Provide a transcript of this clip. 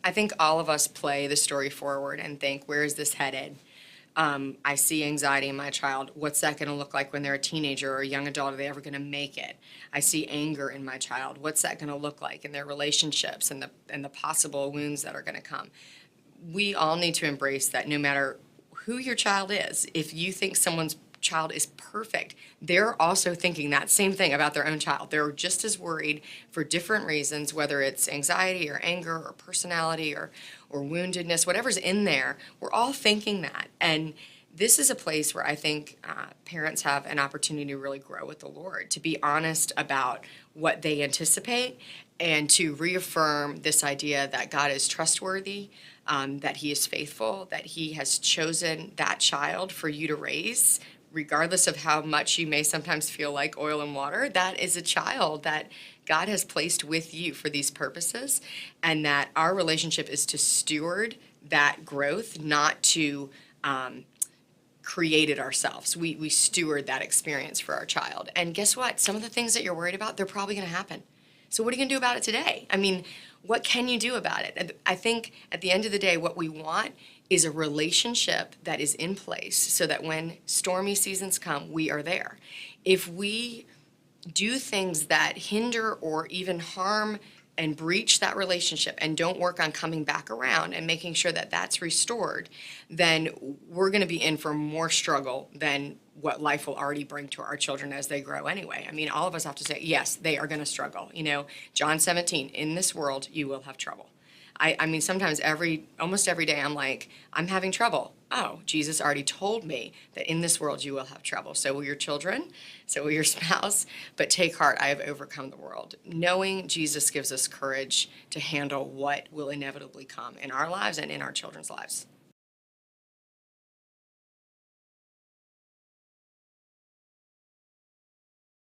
I think all of us play the story forward and think, where is this headed? I see anxiety in my child. What's that going to look like when they're a teenager or a young adult? Are they ever going to make it? I see anger in my child. What's that going to look like in their relationships and the possible wounds that are going to come? We all need to embrace that no matter who your child is, if you think someone's child is perfect, they're also thinking that same thing about their own child. They're just as worried for different reasons, whether it's anxiety or anger or personality or woundedness, whatever's in there. We're all thinking that. And this is a place where I think parents have an opportunity to really grow with the Lord, to be honest about what they anticipate and to reaffirm this idea that God is trustworthy, that He is faithful, that He has chosen that child for you to raise, regardless of how much you may sometimes feel like oil and water. That is a child that God has placed with you for these purposes, and that our relationship is to steward that growth, not to create it ourselves. We steward that experience for our child. And guess what? Some of the things that you're worried about, they're probably going to happen. So what are you going to do about it today? I mean, what can you do about it? I think at the end of the day, what we want is a relationship that is in place so that when stormy seasons come, we are there. If we do things that hinder or even harm and breach that relationship and don't work on coming back around and making sure that that's restored, then we're going to be in for more struggle than what life will already bring to our children as they grow anyway. I mean, all of us have to say, yes, they are going to struggle. You know, John 17, in this world, you will have trouble. I mean, sometimes almost every day, I'm like, I'm having trouble. Oh, Jesus already told me that in this world you will have trouble. So will your children, so will your spouse, but take heart, I have overcome the world. Knowing Jesus gives us courage to handle what will inevitably come in our lives and in our children's lives.